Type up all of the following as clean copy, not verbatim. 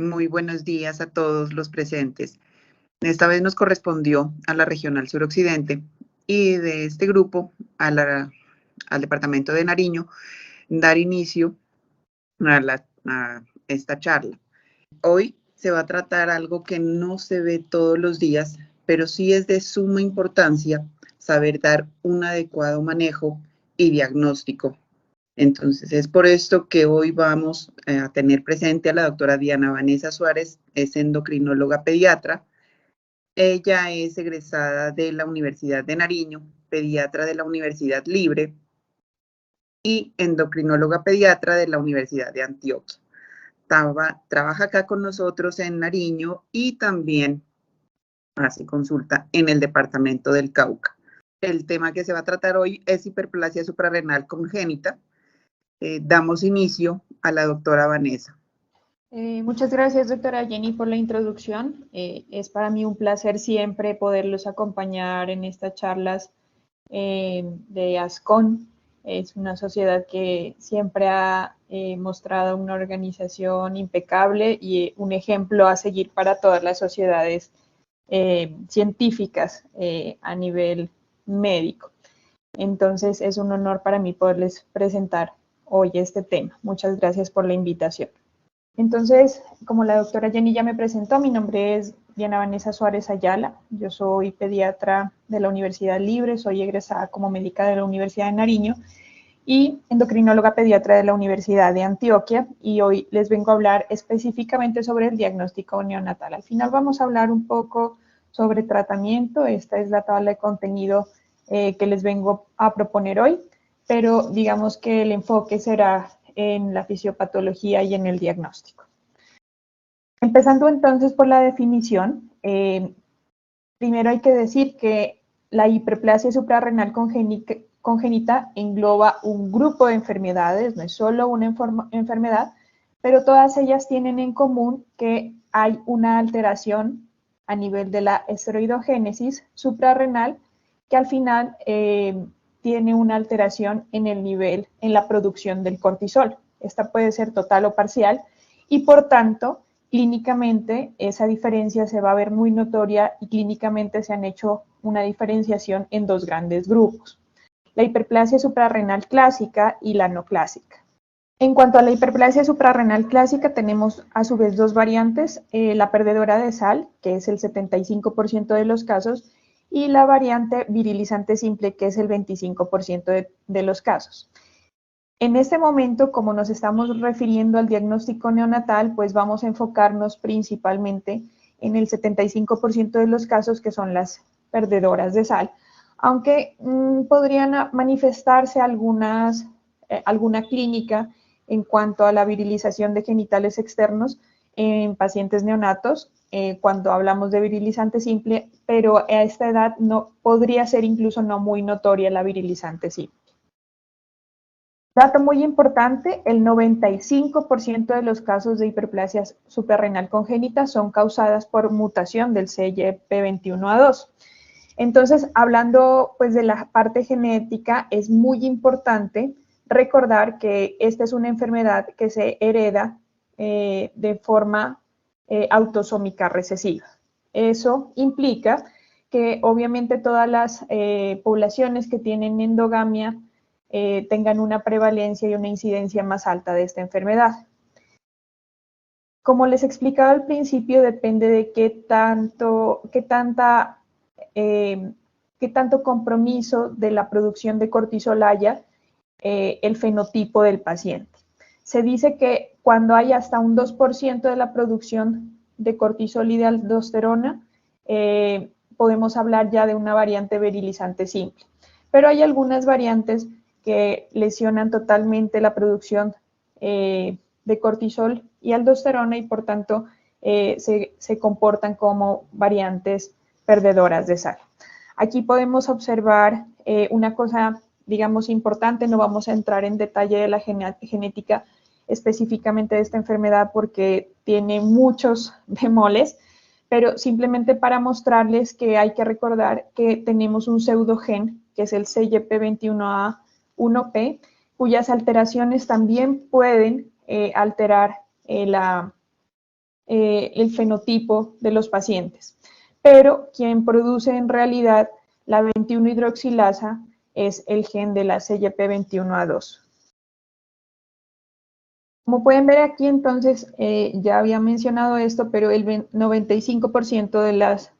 Muy buenos días a todos los presentes. Esta vez nos correspondió a la Regional Suroccidente y de este grupo al Departamento de Nariño dar inicio a esta charla. Hoy se va a tratar algo que no se ve todos los días, pero sí es de suma importancia saber dar un adecuado manejo y diagnóstico. Entonces, es por esto que hoy vamos a tener presente a la doctora Diana Vanessa Suárez, es endocrinóloga pediatra. Ella es egresada de la Universidad de Nariño, pediatra de la Universidad Libre y endocrinóloga pediatra de la Universidad de Antioquia. Trabaja acá con nosotros en Nariño y también hace consulta en el departamento del Cauca. El tema que se va a tratar hoy es hiperplasia suprarrenal congénita. Damos inicio a la doctora Vanessa. Muchas gracias, doctora Jenny, por la introducción. Es para mí un placer siempre poderlos acompañar en estas charlas de ASCON. Es una sociedad que siempre ha mostrado una organización impecable y un ejemplo a seguir para todas las sociedades científicas a nivel médico. Entonces, es un honor para mí poderles presentar hoy este tema. Muchas gracias por la invitación. Entonces, como la doctora Jenny ya me presentó, mi nombre es Diana Vanessa Suárez Ayala. Yo soy pediatra de la Universidad Libre, soy egresada como médica de la Universidad de Nariño y endocrinóloga pediatra de la Universidad de Antioquia, y hoy les vengo a hablar específicamente sobre el diagnóstico neonatal. Al final vamos a hablar un poco sobre tratamiento. Esta es la tabla de contenido que les vengo a proponer hoy, pero digamos que el enfoque será en la fisiopatología y en el diagnóstico. Empezando entonces por la definición, primero hay que decir que la hiperplasia suprarrenal congénita engloba un grupo de enfermedades, no es solo una enfermedad, pero todas ellas tienen en común que hay una alteración a nivel de la esteroidogénesis suprarrenal que al final tiene una alteración en el nivel, en la producción del cortisol. Esta puede ser total o parcial y por tanto, clínicamente esa diferencia se va a ver muy notoria y clínicamente se han hecho una diferenciación en dos grandes grupos: la hiperplasia suprarrenal clásica y la no clásica. En cuanto a la hiperplasia suprarrenal clásica, tenemos a su vez dos variantes, la perdedora de sal, que es el 75% de los casos, y la variante virilizante simple, que es el 25% de los casos. En este momento, como nos estamos refiriendo al diagnóstico neonatal, pues vamos a enfocarnos principalmente en el 75% de los casos, que son las perdedoras de sal, aunque podrían manifestarse alguna clínica en cuanto a la virilización de genitales externos en pacientes neonatos, cuando hablamos de virilizante simple, pero a esta edad no podría ser incluso no muy notoria la virilizante simple. Dato muy importante, el 95% de los casos de hiperplasia suprarrenal congénita son causadas por mutación del CYP21A2. Entonces, hablando pues de la parte genética, es muy importante recordar que esta es una enfermedad que se hereda de forma autosómica recesiva. Eso implica que obviamente todas las poblaciones que tienen endogamia tengan una prevalencia y una incidencia más alta de esta enfermedad. Como les explicaba al principio, depende de qué tanto compromiso de la producción de cortisol haya el fenotipo del paciente. Se dice que cuando hay hasta un 2% de la producción de cortisol y de aldosterona, podemos hablar ya de una variante virilizante simple. Pero hay algunas variantes que lesionan totalmente la producción de cortisol y aldosterona y por tanto se comportan como variantes perdedoras de sal. Aquí podemos observar una cosa, digamos, importante. No vamos a entrar en detalle de la genética específicamente de esta enfermedad porque tiene muchos bemoles, pero simplemente para mostrarles que hay que recordar que tenemos un pseudogen, que es el CYP21A1P, cuyas alteraciones también pueden alterar el fenotipo de los pacientes. Pero quien produce en realidad la 21-hidroxilasa es el gen de la CYP21A2. Como pueden ver aquí, entonces, ya había mencionado esto, pero el 95% de las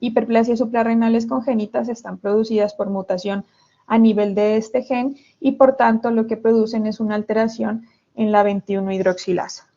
hiperplasias suprarrenales congénitas están producidas por mutación a nivel de este gen y por tanto lo que producen es una alteración en la 21-hidroxilasa.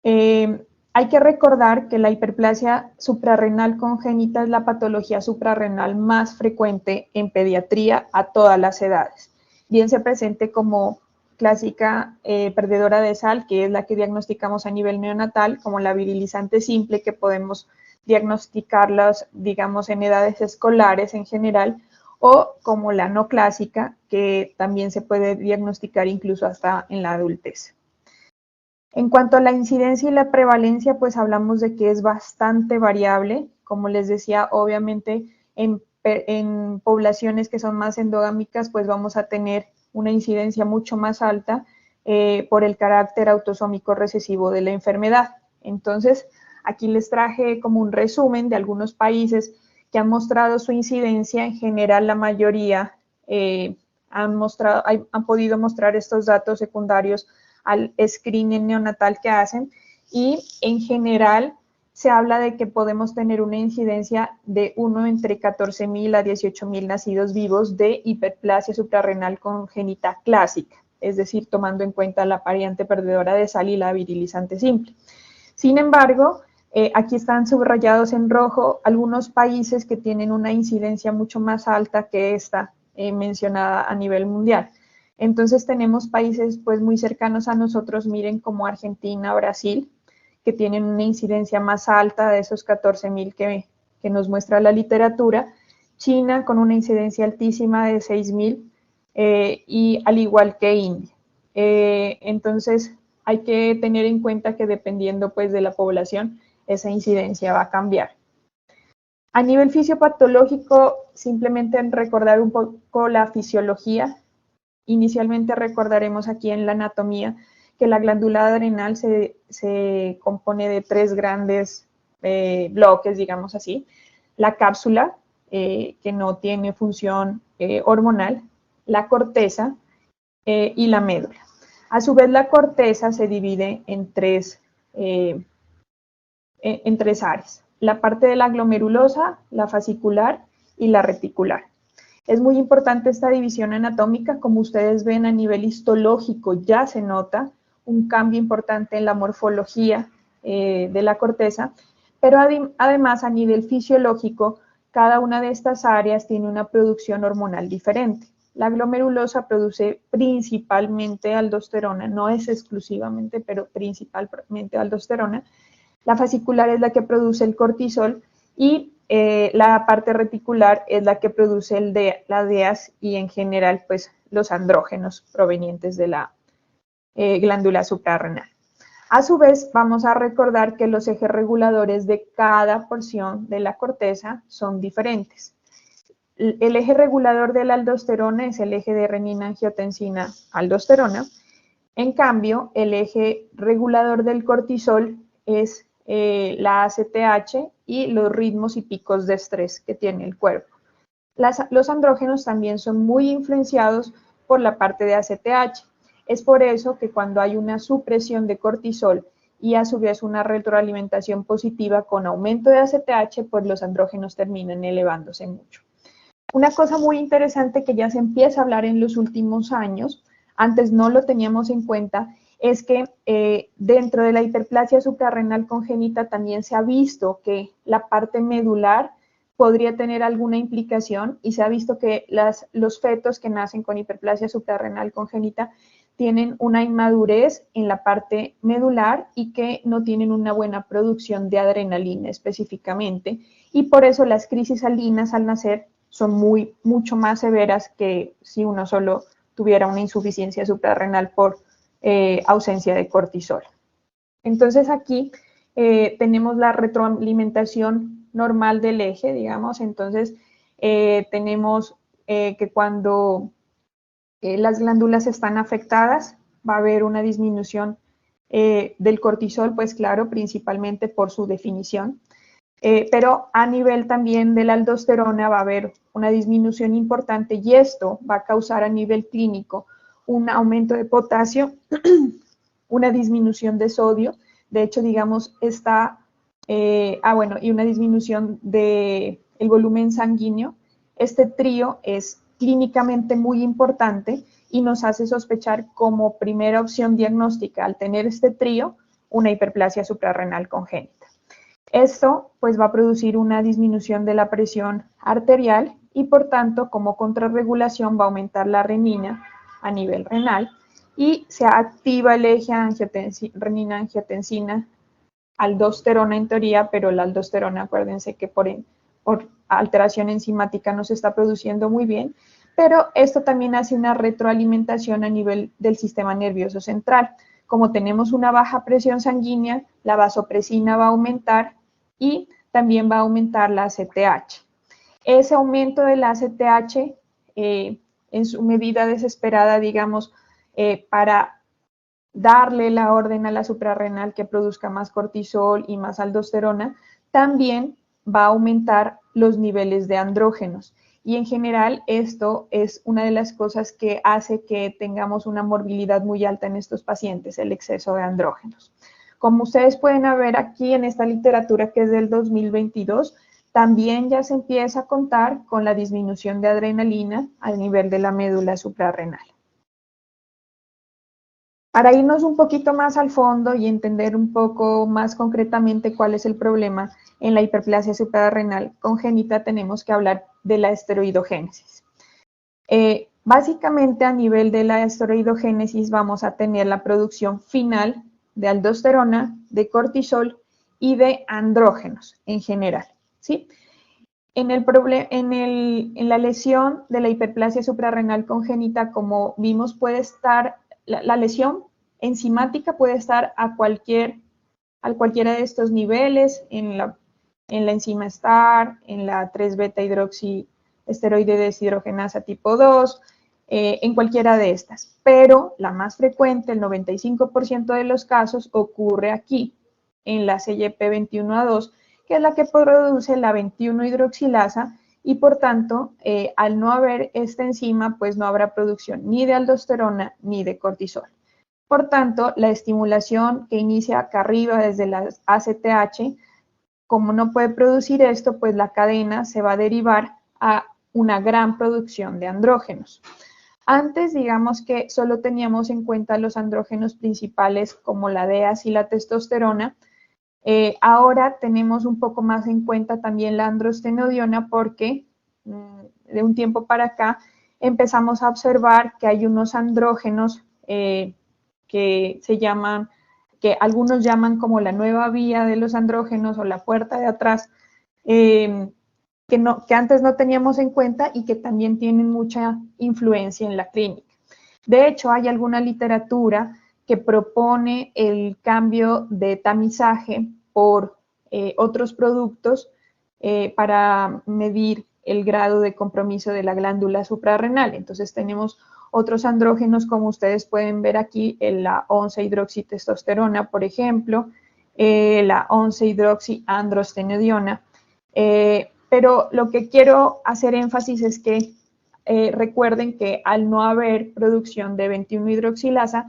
Hay que recordar que la hiperplasia suprarrenal congénita es la patología suprarrenal más frecuente en pediatría a todas las edades. Bien se presente como clásica perdedora de sal, que es la que diagnosticamos a nivel neonatal, como la virilizante simple, que podemos diagnosticarlas, digamos, en edades escolares en general, o como la no clásica, que también se puede diagnosticar incluso hasta en la adultez. En cuanto a la incidencia y la prevalencia, pues hablamos de que es bastante variable. Como les decía, obviamente en poblaciones que son más endogámicas, pues vamos a tener una incidencia mucho más alta por el carácter autosómico recesivo de la enfermedad. Entonces, aquí les traje como un resumen de algunos países que han mostrado su incidencia. En general, la mayoría han podido mostrar estos datos secundarios al screening neonatal que hacen, y en general se habla de que podemos tener una incidencia de 1 entre 14.000 a 18.000 nacidos vivos de hiperplasia suprarrenal congénita clásica, es decir, tomando en cuenta la variante perdedora de sal y la virilizante simple. Sin embargo, aquí están subrayados en rojo algunos países que tienen una incidencia mucho más alta que esta mencionada a nivel mundial. Entonces tenemos países pues muy cercanos a nosotros, miren, como Argentina, Brasil, que tienen una incidencia más alta de esos 14.000 que nos muestra la literatura. China con una incidencia altísima de 6.000 y al igual que India. Entonces hay que tener en cuenta que dependiendo pues de la población, esa incidencia va a cambiar. A nivel fisiopatológico, simplemente recordar un poco la fisiología. Inicialmente recordaremos aquí en la anatomía que la glándula adrenal se compone de 3 grandes bloques, digamos así. La cápsula, que no tiene función hormonal, la corteza y la médula. A su vez, la corteza se divide en tres áreas: la parte de la glomerulosa, la fascicular y la reticular. Es muy importante esta división anatómica. Como ustedes ven, a nivel histológico ya se nota un cambio importante en la morfología de la corteza, pero además a nivel fisiológico, cada una de estas áreas tiene una producción hormonal diferente. La glomerulosa produce principalmente aldosterona, no es exclusivamente, pero principalmente aldosterona. La fascicular es la que produce el cortisol y la parte reticular es la que produce la DEAS y en general pues los andrógenos provenientes de la glándula suprarrenal. A su vez, vamos a recordar que los ejes reguladores de cada porción de la corteza son diferentes. El eje regulador de la aldosterona es el eje de renina-angiotensina-aldosterona. En cambio, el eje regulador del cortisol es la ACTH y los ritmos y picos de estrés que tiene el cuerpo. Los andrógenos también son muy influenciados por la parte de ACTH. Es por eso que cuando hay una supresión de cortisol y a su vez una retroalimentación positiva con aumento de ACTH, pues los andrógenos terminan elevándose mucho. Una cosa muy interesante que ya se empieza a hablar en los últimos años, antes no lo teníamos en cuenta, es que dentro de la hiperplasia suprarrenal congénita también se ha visto que la parte medular podría tener alguna implicación, y se ha visto que los fetos que nacen con hiperplasia suprarrenal congénita tienen una inmadurez en la parte medular y que no tienen una buena producción de adrenalina específicamente, y por eso las crisis salinas al nacer son mucho más severas que si uno solo tuviera una insuficiencia suprarrenal por ausencia de cortisol. Entonces aquí tenemos la retroalimentación normal del eje, digamos. Entonces tenemos que cuando las glándulas están afectadas va a haber una disminución del cortisol, pues claro, principalmente por su definición. Pero a nivel también de la aldosterona va a haber una disminución importante y esto va a causar a nivel clínico un aumento de potasio, una disminución de sodio, de hecho, digamos, y una disminución del volumen sanguíneo. Este trío es clínicamente muy importante y nos hace sospechar como primera opción diagnóstica, al tener este trío, una hiperplasia suprarrenal congénita. Esto pues va a producir una disminución de la presión arterial y por tanto como contrarregulación va a aumentar la renina a nivel renal y se activa el eje renina-angiotensina, aldosterona en teoría, pero la aldosterona acuérdense que por alteración enzimática no se está produciendo muy bien, pero esto también hace una retroalimentación a nivel del sistema nervioso central. Como tenemos una baja presión sanguínea, la vasopresina va a aumentar y también va a aumentar la ACTH. Ese aumento de la ACTH, en su medida desesperada, digamos, para darle la orden a la suprarrenal que produzca más cortisol y más aldosterona, también va a aumentar los niveles de andrógenos. Y en general esto es una de las cosas que hace que tengamos una morbilidad muy alta en estos pacientes, el exceso de andrógenos. Como ustedes pueden ver aquí en esta literatura que es del 2022, también ya se empieza a contar con la disminución de adrenalina al nivel de la médula suprarrenal. Para irnos un poquito más al fondo y entender un poco más concretamente cuál es el problema en la hiperplasia suprarrenal congénita, tenemos que hablar de la esteroidogénesis. Básicamente a nivel de la esteroidogénesis vamos a tener la producción final de aldosterona, de cortisol y de andrógenos en general, ¿sí? En la lesión de la hiperplasia suprarrenal congénita, como vimos, puede estar, la lesión enzimática puede estar a cualquiera de estos niveles, en la enzima STAR, en la 3-beta hidroxiesteroide deshidrogenasa tipo 2, en cualquiera de estas. Pero la más frecuente, el 95% de los casos, ocurre aquí, en la CYP21A2, que es la que produce la 21-hidroxilasa y por tanto, al no haber esta enzima, pues no habrá producción ni de aldosterona ni de cortisol. Por tanto, la estimulación que inicia acá arriba desde la ACTH, como no puede producir esto, pues la cadena se va a derivar a una gran producción de andrógenos. Antes, digamos que solo teníamos en cuenta los andrógenos principales como la DEAS y la testosterona. Ahora tenemos un poco más en cuenta también la androstenediona porque de un tiempo para acá empezamos a observar que hay unos andrógenos que algunos llaman como la nueva vía de los andrógenos o la puerta de atrás, que antes no teníamos en cuenta y que también tienen mucha influencia en la clínica. De hecho, hay alguna literatura que propone el cambio de tamizaje por otros productos para medir el grado de compromiso de la glándula suprarrenal. Entonces tenemos otros andrógenos, como ustedes pueden ver aquí, la 11-hidroxitestosterona, por ejemplo, la 11-hidroxiandrostenediona. Pero lo que quiero hacer énfasis es que recuerden que al no haber producción de 21-hidroxilasa,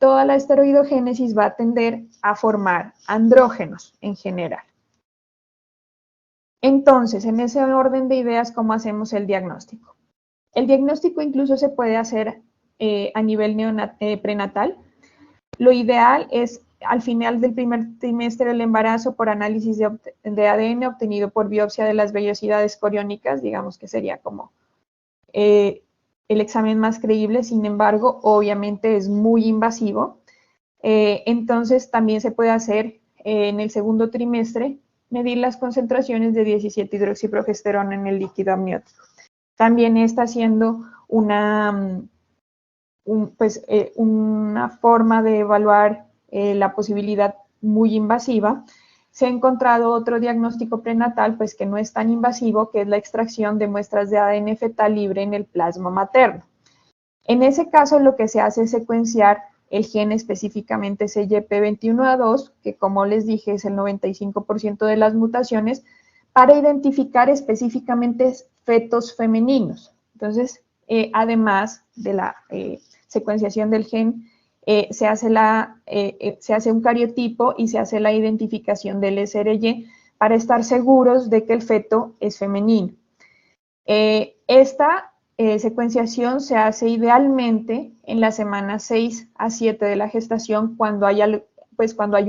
toda la esteroidogénesis va a tender a formar andrógenos en general. Entonces, en ese orden de ideas, ¿cómo hacemos el diagnóstico? El diagnóstico incluso se puede hacer a nivel prenatal. Lo ideal es al final del primer trimestre del embarazo por análisis de ADN obtenido por biopsia de las vellosidades coriónicas, digamos que sería como el examen más creíble. Sin embargo, obviamente es muy invasivo. Entonces, también se puede hacer en el segundo trimestre medir las concentraciones de 17-hidroxiprogesterona en el líquido amniótico. También está haciendo una forma de evaluar la posibilidad muy invasiva. Se ha encontrado otro diagnóstico prenatal, pues que no es tan invasivo, que es la extracción de muestras de ADN fetal libre en el plasma materno. En ese caso, lo que se hace es secuenciar el gen específicamente CYP21A2, que como les dije es el 95% de las mutaciones, para identificar específicamente fetos femeninos. Entonces, además de la secuenciación del gen, se hace un cariotipo y se hace la identificación del SRY para estar seguros de que el feto es femenino. Esta secuenciación se hace idealmente en las semanas 6 a 7 de la gestación cuando hay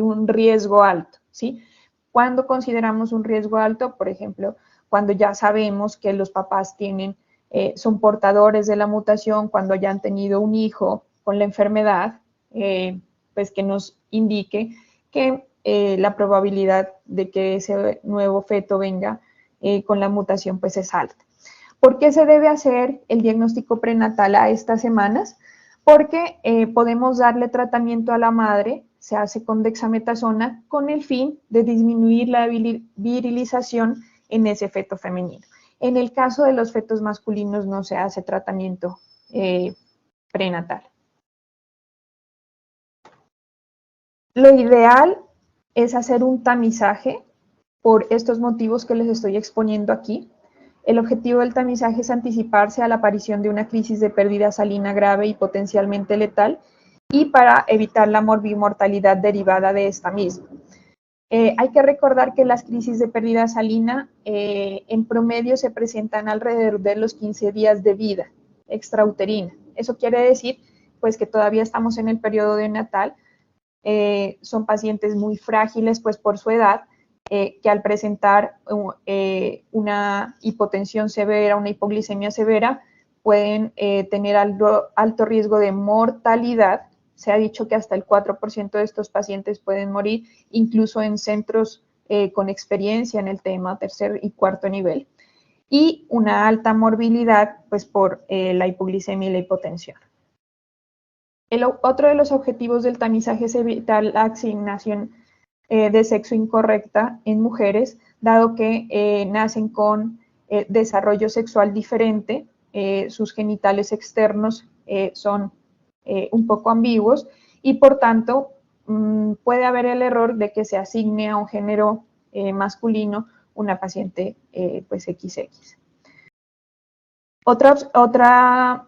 un riesgo alto, ¿sí? Cuando consideramos un riesgo alto, por ejemplo, cuando ya sabemos que los papás son portadores de la mutación, cuando ya han tenido un hijo con la enfermedad, pues que nos indique que la probabilidad de que ese nuevo feto venga con la mutación pues es alta. ¿Por qué se debe hacer el diagnóstico prenatal a estas semanas? Porque podemos darle tratamiento a la madre, se hace con dexametasona, con el fin de disminuir la virilización en ese feto femenino. En el caso de los fetos masculinos no se hace tratamiento prenatal. Lo ideal es hacer un tamizaje por estos motivos que les estoy exponiendo aquí. El objetivo del tamizaje es anticiparse a la aparición de una crisis de pérdida salina grave y potencialmente letal y para evitar la morbimortalidad derivada de esta misma. Hay que recordar que las crisis de pérdida salina en promedio se presentan alrededor de los 15 días de vida extrauterina. Eso quiere decir pues que todavía estamos en el periodo neonatal, son pacientes muy frágiles pues por su edad, que al presentar una hipotensión severa, una hipoglicemia severa, pueden tener alto riesgo de mortalidad. Se ha dicho que hasta el 4% de estos pacientes pueden morir, incluso en centros con experiencia en el tema tercer y cuarto nivel. Y una alta morbilidad pues por la hipoglicemia y la hipotensión. Otro de los objetivos del tamizaje es evitar la asignación de sexo incorrecta en mujeres, dado que nacen con desarrollo sexual diferente, sus genitales externos son un poco ambiguos y por tanto puede haber el error de que se asigne a un género masculino una paciente pues XX. Otra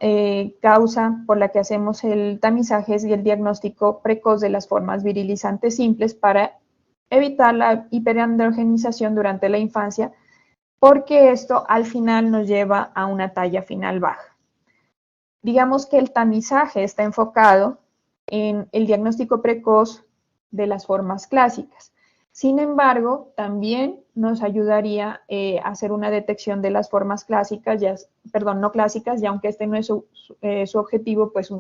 causa por la que hacemos el tamizaje es el diagnóstico precoz de las formas virilizantes simples para evitar la hiperandrogenización durante la infancia, porque esto al final nos lleva a una talla final baja. Digamos que el tamizaje está enfocado en el diagnóstico precoz de las formas clásicas. Sin embargo, también nos ayudaría a hacer una detección de las formas clásicas, no clásicas, y aunque este no es su objetivo, pues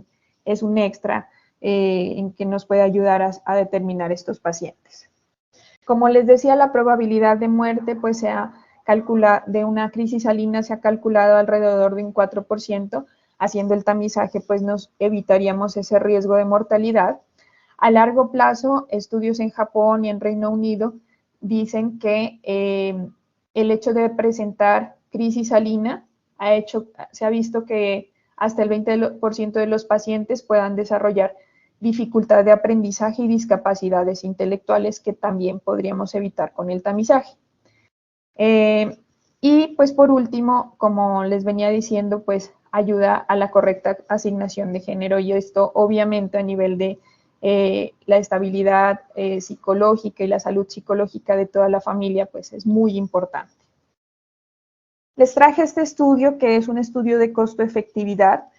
es un extra en que nos puede ayudar a determinar estos pacientes. Como les decía, la probabilidad de muerte pues de una crisis salina se ha calculado alrededor de un 4%. Haciendo el tamizaje pues nos evitaríamos ese riesgo de mortalidad. A largo plazo, estudios en Japón y en Reino Unido dicen que el hecho de presentar crisis salina se ha visto que hasta el 20% de los pacientes puedan desarrollar dificultad de aprendizaje y discapacidades intelectuales que también podríamos evitar con el tamizaje. Y pues por último, como les venía diciendo, pues ayuda a la correcta asignación de género y esto obviamente a nivel de la estabilidad psicológica y la salud psicológica de toda la familia pues es muy importante. Les traje este estudio que es un estudio de costo-efectividad.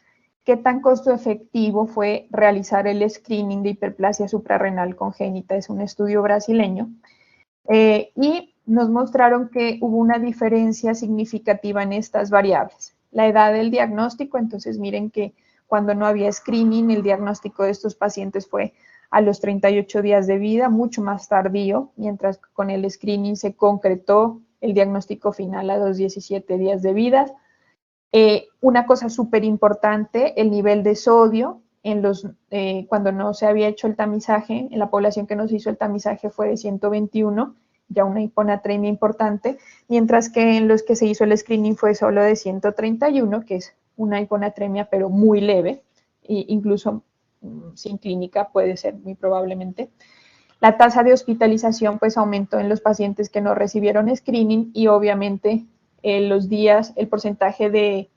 ¿Qué tan costo efectivo fue realizar el screening de hiperplasia suprarrenal congénita? Es un estudio brasileño. Y nos mostraron que hubo una diferencia significativa en estas variables. La edad del diagnóstico, entonces miren que cuando no había screening, el diagnóstico de estos pacientes fue a los 38 días de vida, mucho más tardío, mientras que con el screening se concretó el diagnóstico final a los 17 días de vida. Una cosa súper importante, el nivel de sodio cuando no se había hecho el tamizaje, en la población que nos hizo el tamizaje fue de 121, ya una hiponatremia importante, mientras que en los que se hizo el screening fue solo de 131, que es una hiponatremia pero muy leve, e incluso sin clínica, puede ser muy probablemente. La tasa de hospitalización pues aumentó en los pacientes que no recibieron screening y obviamente los días, el porcentaje de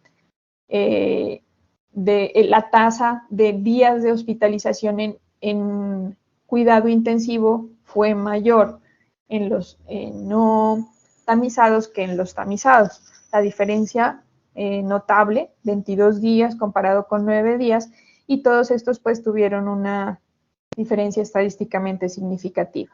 la tasa de días de hospitalización en cuidado intensivo fue mayor en los no tamizados que en los tamizados. La diferencia notable, 22 días comparado con 9 días, y todos estos pues tuvieron una diferencia estadísticamente significativa.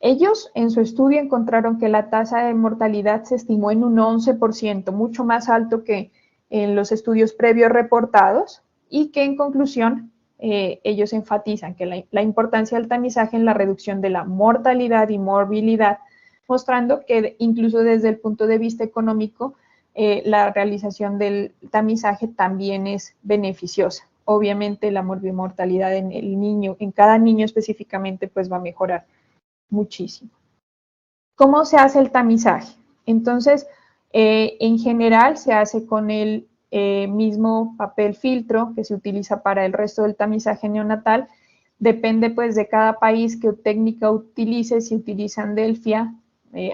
Ellos en su estudio encontraron que la tasa de mortalidad se estimó en un 11%, mucho más alto que en los estudios previos reportados, y que en conclusión ellos enfatizan que la importancia del tamizaje en la reducción de la mortalidad y morbilidad, mostrando que incluso desde el punto de vista económico la realización del tamizaje también es beneficiosa. Obviamente la morbimortalidad en el niño, en cada niño específicamente, pues va a mejorar muchísimo. ¿Cómo se hace el tamizaje? Entonces, en general se hace con el mismo papel filtro que se utiliza para el resto del tamizaje neonatal. Depende pues de cada país qué técnica utilice, si utilizan Delfia,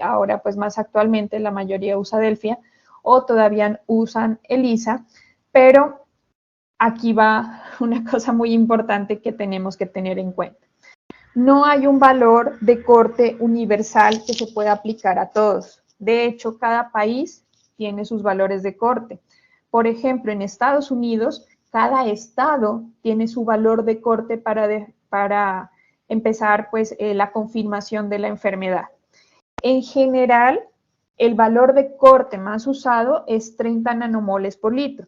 ahora pues más actualmente la mayoría usa Delfia, o todavía usan ELISA, pero aquí va una cosa muy importante que tenemos que tener en cuenta. No hay un valor de corte universal que se pueda aplicar a todos. De hecho, cada país tiene sus valores de corte. Por ejemplo, en Estados Unidos, cada estado tiene su valor de corte para empezar pues, la confirmación de la enfermedad. En general, el valor de corte más usado es 30 nanomoles por litro.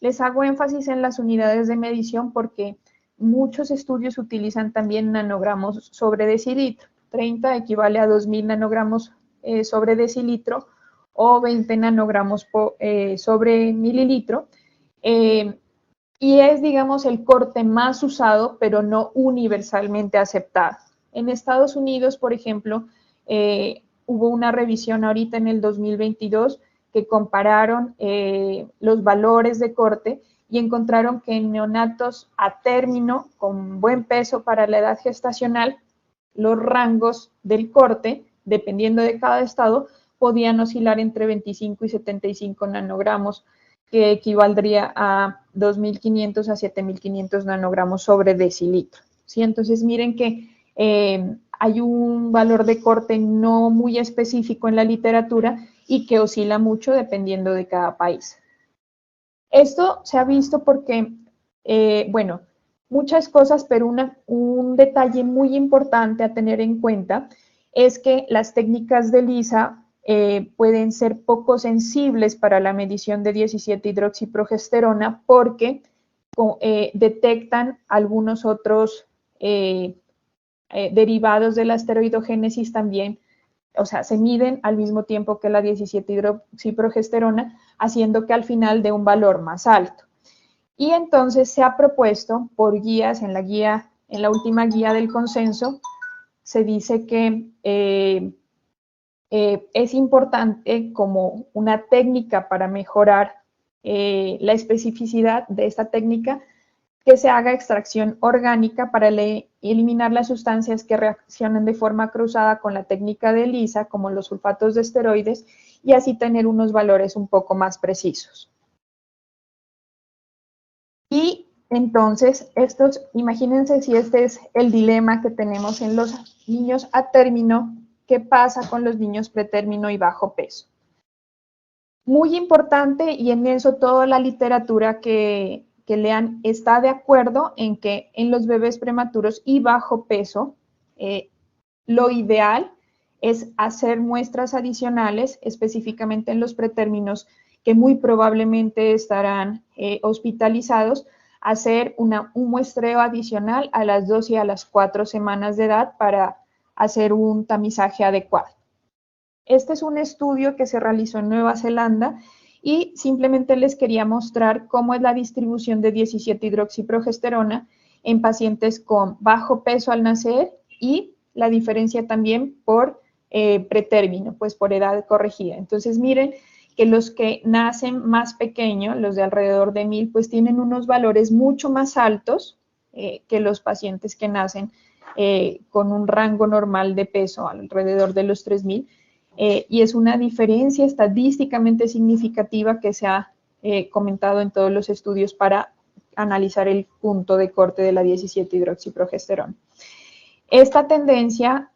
Les hago énfasis en las unidades de medición porque muchos estudios utilizan también nanogramos sobre decilitro. 30 equivale a 2000 nanogramos sobre decilitro o 20 nanogramos sobre mililitro. Y es, digamos, el corte más usado, pero no universalmente aceptado. En Estados Unidos, por ejemplo, hubo una revisión ahorita en el 2022 que compararon los valores de corte y encontraron que en neonatos a término, con buen peso para la edad gestacional, los rangos del corte, dependiendo de cada estado, podían oscilar entre 25 y 75 nanogramos, que equivaldría a 2.500 a 7.500 nanogramos sobre decilitro. ¿Sí? Entonces, miren que hay un valor de corte no muy específico en la literatura y que oscila mucho dependiendo de cada país. Esto se ha visto porque, bueno, muchas cosas, pero un detalle muy importante a tener en cuenta es que las técnicas de ELISA pueden ser poco sensibles para la medición de 17-hidroxiprogesterona porque detectan algunos otros derivados de la esteroidogénesis también, o sea, se miden al mismo tiempo que la 17-hidroxiprogesterona, haciendo que al final dé un valor más alto. Y entonces se ha propuesto por guías, en la última guía del consenso, se dice que es importante como una técnica para mejorar la especificidad de esta técnica, que se haga extracción orgánica para eliminar las sustancias que reaccionan de forma cruzada con la técnica de ELISA, como los sulfatos de esteroides, y así tener unos valores un poco más precisos. Y entonces, imagínense si este es el dilema que tenemos en los niños a término, ¿qué pasa con los niños pretérmino y bajo peso? Muy importante, y en eso toda la literatura que lean está de acuerdo en que en los bebés prematuros y bajo peso, lo ideal es hacer muestras adicionales, específicamente en los pretérminos que muy probablemente estarán hospitalizados, hacer un muestreo adicional a las 2 y a las 4 semanas de edad para hacer un tamizaje adecuado. Este es un estudio que se realizó en Nueva Zelanda y simplemente les quería mostrar cómo es la distribución de 17-hidroxiprogesterona en pacientes con bajo peso al nacer y la diferencia también por pretérmino, pues por edad corregida. Entonces miren que los que nacen más pequeños, los de alrededor de 1000, pues tienen unos valores mucho más altos que los pacientes que nacen con un rango normal de peso alrededor de los 3.000, y es una diferencia estadísticamente significativa que se ha comentado en todos los estudios para analizar el punto de corte de la 17-hidroxiprogesterona. Esta tendencia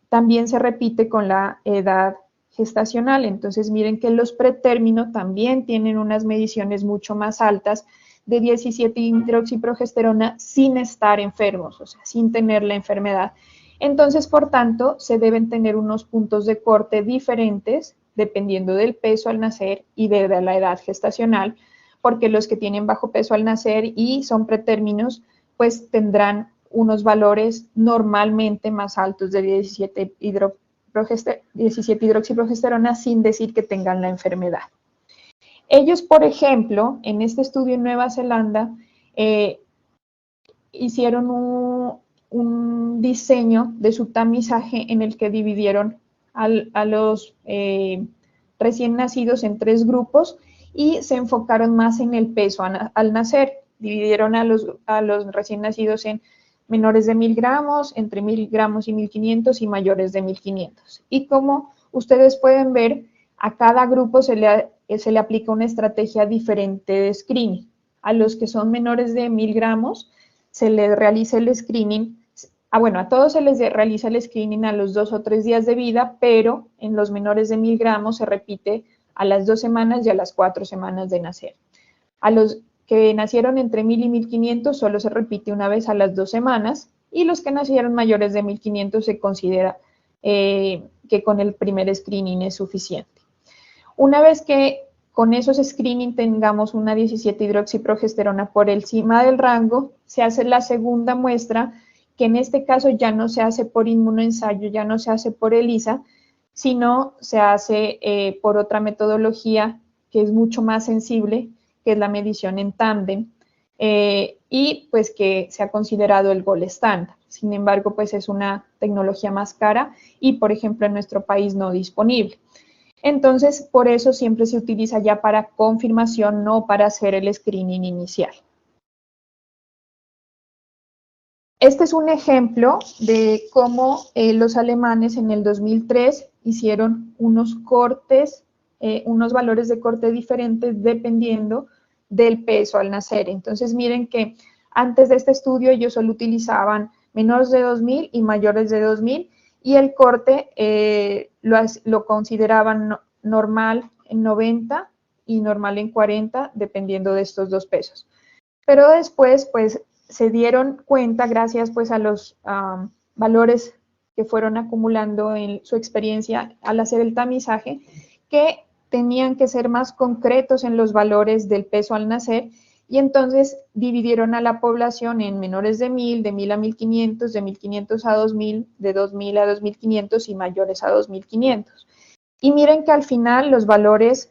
también se repite con la edad gestacional. Entonces, miren que los pretérmino también tienen unas mediciones mucho más altas de 17-hidroxiprogesterona sin estar enfermos, o sea, sin tener la enfermedad. Entonces, por tanto, se deben tener unos puntos de corte diferentes dependiendo del peso al nacer y de la edad gestacional, porque los que tienen bajo peso al nacer y son pretérminos, pues tendrán unos valores normalmente más altos de 17-hidroxiprogesterona sin decir que tengan la enfermedad. Ellos, por ejemplo, en este estudio en Nueva Zelanda, hicieron un diseño de su tamizaje en el que dividieron a los recién nacidos en 3 grupos y se enfocaron más en el peso al nacer. Dividieron a los recién nacidos en menores de 1.000 gramos, entre 1.000 gramos y 1.500 y mayores de 1.500. Y como ustedes pueden ver, a cada grupo se le aplica una estrategia diferente de screening. A los que son menores de 1.000 gramos se les realiza el screening. A todos se les realiza el screening a los 2 o 3 días de vida, pero en los menores de 1.000 gramos se repite a las 2 semanas y a las 4 semanas de nacer. A los que nacieron entre 1.000 y 1.500 solo se repite una vez a las 2 semanas, y los que nacieron mayores de 1.500 se considera que con el primer screening es suficiente. Una vez que con esos screening tengamos una 17-hidroxiprogesterona por encima del rango, se hace la segunda muestra, que en este caso ya no se hace por inmunoensayo, ya no se hace por ELISA, sino se hace por otra metodología que es mucho más sensible, que es la medición en tándem, y pues que se ha considerado el gold estándar. Sin embargo, pues es una tecnología más cara y, por ejemplo, en nuestro país no disponible. Entonces, por eso siempre se utiliza ya para confirmación, no para hacer el screening inicial. Este es un ejemplo de cómo los alemanes en el 2003 hicieron unos cortes, unos valores de corte diferentes dependiendo del peso al nacer. Entonces, miren que antes de este estudio ellos solo utilizaban menores de 2.000 y mayores de 2.000, y el corte lo consideraban normal en 90 y normal en 40, dependiendo de estos 2 pesos. Pero después, pues, se dieron cuenta, gracias pues a los valores que fueron acumulando en su experiencia al hacer el tamizaje, que tenían que ser más concretos en los valores del peso al nacer, y entonces dividieron a la población en menores de 1.000, de 1.000 a 1.500, de 1.500 a 2.000, de 2.000 a 2.500 y mayores a 2.500. Y miren que al final los valores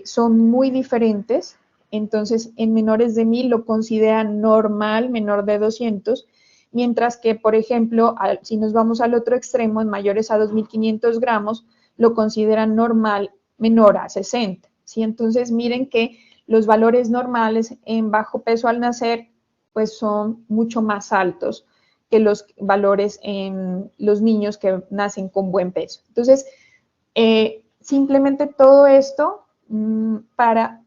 son muy diferentes. Entonces, en menores de 1.000 lo consideran normal, menor de 200, mientras que, por ejemplo, si nos vamos al otro extremo, en mayores a 2.500 gramos, lo consideran normal, menor a 60. ¿Sí? Entonces, miren que los valores normales en bajo peso al nacer, pues son mucho más altos que los valores en los niños que nacen con buen peso. Entonces, simplemente todo esto para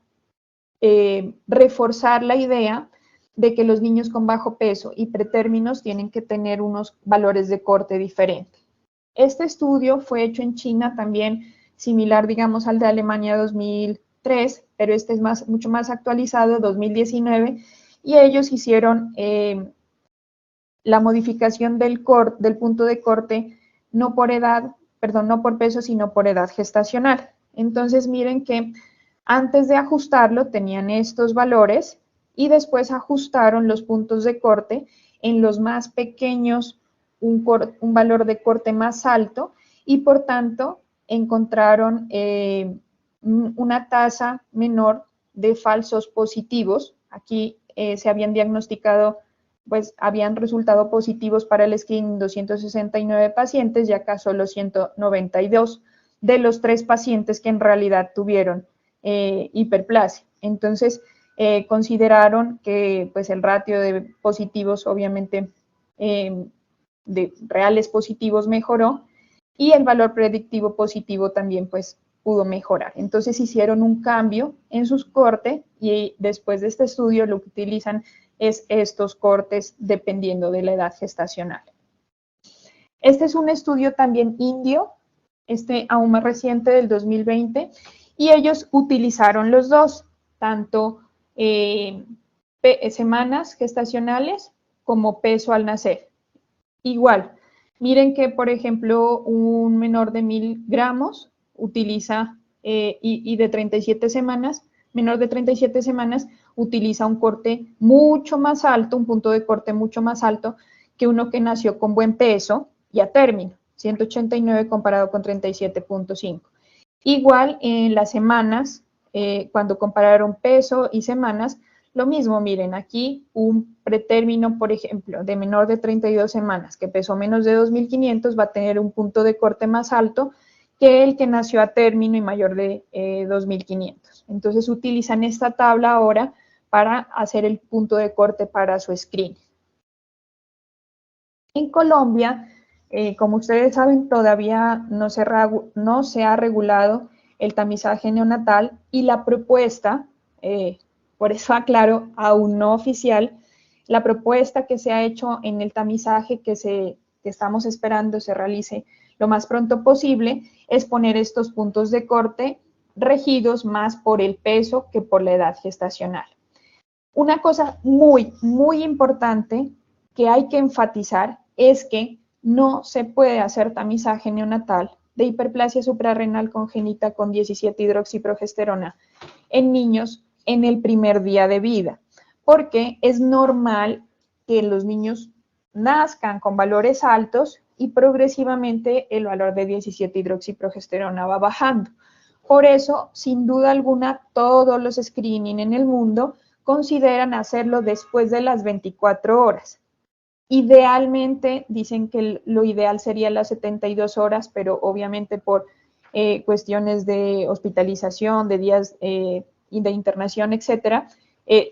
reforzar la idea de que los niños con bajo peso y pretérminos tienen que tener unos valores de corte diferentes. Este estudio fue hecho en China también, similar, digamos, al de Alemania 2003, pero este es mucho más actualizado, 2019, y ellos hicieron la modificación del punto de corte no por edad, perdón, no por peso, sino por edad gestacional. Entonces, miren que antes de ajustarlo tenían estos valores y después ajustaron los puntos de corte en los más pequeños, un valor de corte más alto, y por tanto encontraron una tasa menor de falsos positivos. Aquí se habían diagnosticado, pues habían resultado positivos para el screening 269 pacientes y acá solo 192 de los 3 pacientes que en realidad tuvieron hiperplasia. Entonces, consideraron que pues, el ratio de positivos, obviamente, de reales positivos mejoró, y el valor predictivo positivo también pues pudo mejorar. Entonces hicieron un cambio en sus cortes y después de este estudio lo que utilizan es estos cortes dependiendo de la edad gestacional. Este es un estudio también indio, aún más reciente del 2020, y ellos utilizaron los dos, tanto semanas gestacionales como peso al nacer. Igual, miren que, por ejemplo, un menor de 1000 gramos utiliza, y de 37 semanas, menor de 37 semanas, utiliza un corte mucho más alto, un punto de corte mucho más alto que uno que nació con buen peso y a término, 189 comparado con 37.5. Igual en las semanas, cuando compararon peso y semanas, lo mismo, miren, aquí un pretérmino, por ejemplo, de menor de 32 semanas, que pesó menos de 2.500, va a tener un punto de corte más alto que el que nació a término y mayor de 2.500. Entonces utilizan esta tabla ahora para hacer el punto de corte para su screening. En Colombia, como ustedes saben, todavía no se ha regulado el tamizaje neonatal y la propuesta, por eso aclaro, aún no oficial, la propuesta que se ha hecho en el tamizaje que estamos esperando se realice lo más pronto posible es poner estos puntos de corte regidos más por el peso que por la edad gestacional. Una cosa muy, muy importante que hay que enfatizar es que no se puede hacer tamizaje neonatal de hiperplasia suprarrenal congénita con 17-hidroxiprogesterona en niños en el primer día de vida, porque es normal que los niños nazcan con valores altos y progresivamente el valor de 17-hidroxiprogesterona va bajando. Por eso, sin duda alguna, todos los screening en el mundo consideran hacerlo después de las 24 horas. Idealmente, dicen que lo ideal sería las 72 horas, pero obviamente por cuestiones de hospitalización, de días de internación, etcétera,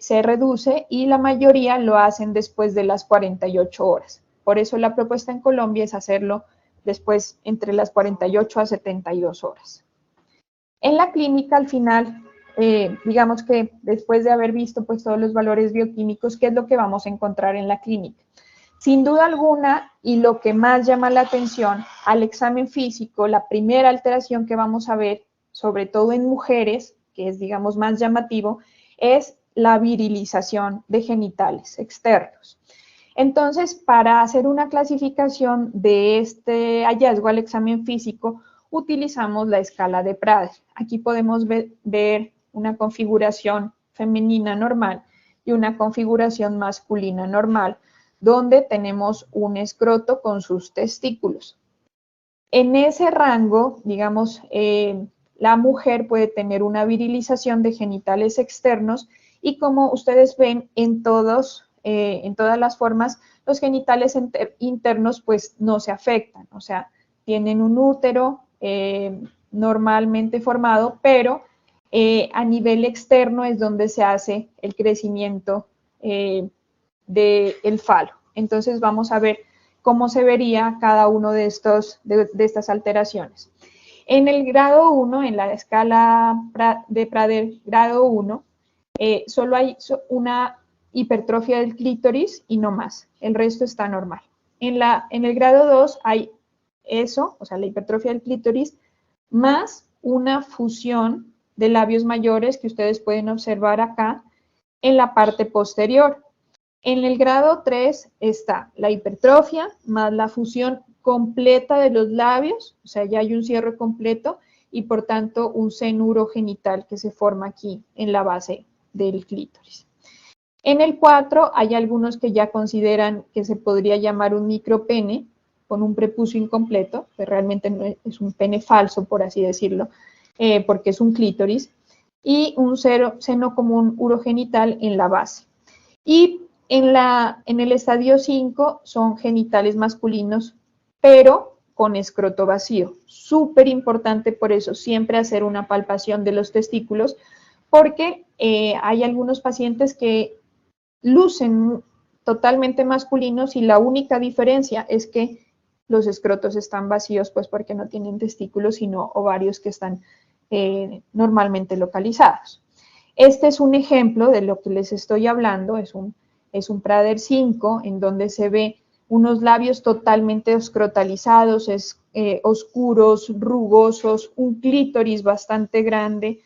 se reduce y la mayoría lo hacen después de las 48 horas. Por eso la propuesta en Colombia es hacerlo después entre las 48 a 72 horas. En la clínica, al final, digamos que después de haber visto pues todos los valores bioquímicos, ¿qué es lo que vamos a encontrar en la clínica? Sin duda alguna, y lo que más llama la atención al examen físico, la primera alteración que vamos a ver, sobre todo en mujeres, que es, digamos, más llamativo, es la virilización de genitales externos. Entonces, para hacer una clasificación de este hallazgo al examen físico, utilizamos la escala de Prader. Aquí podemos ver una configuración femenina normal y una configuración masculina normal, donde tenemos un escroto con sus testículos. En ese rango, digamos, la mujer puede tener una virilización de genitales externos y como ustedes ven en todas las formas, los genitales internos pues no se afectan, o sea, tienen un útero normalmente formado, pero a nivel externo es donde se hace el crecimiento del falo. Entonces vamos a ver cómo se vería cada uno de estas alteraciones. En el grado 1, en la escala de Prader grado 1, solo hay una hipertrofia del clítoris y no más. El resto está normal. En el grado 2 hay eso, o sea, la hipertrofia del clítoris, más una fusión de labios mayores que ustedes pueden observar acá en la parte posterior. En el grado 3 está la hipertrofia más la fusión completa de los labios, o sea, ya hay un cierre completo y por tanto un seno urogenital que se forma aquí en la base del clítoris. En el 4 hay algunos que ya consideran que se podría llamar un micropene con un prepucio incompleto, que realmente no es un pene falso, por así decirlo, porque es un clítoris, y un seno común urogenital en la base. Y en el estadio 5 son genitales masculinos, pero con escroto vacío. Súper importante por eso siempre hacer una palpación de los testículos, porque hay algunos pacientes que lucen totalmente masculinos y la única diferencia es que los escrotos están vacíos, pues porque no tienen testículos, sino ovarios que están normalmente localizados. Este es un ejemplo de lo que les estoy hablando, es un Prader 5, en donde se ve unos labios totalmente escrotalizados, oscuros, rugosos, un clítoris bastante grande.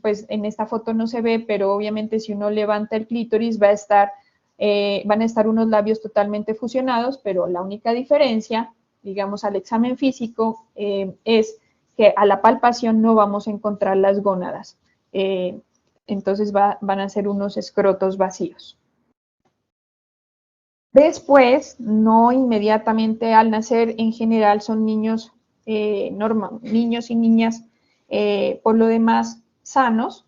Pues en esta foto no se ve, pero obviamente si uno levanta el clítoris van a estar unos labios totalmente fusionados, pero la única diferencia, digamos, al examen físico es que a la palpación no vamos a encontrar las gónadas. Entonces van a ser unos escrotos vacíos. Después, no inmediatamente al nacer, en general son niños, niños y niñas, por lo demás, sanos.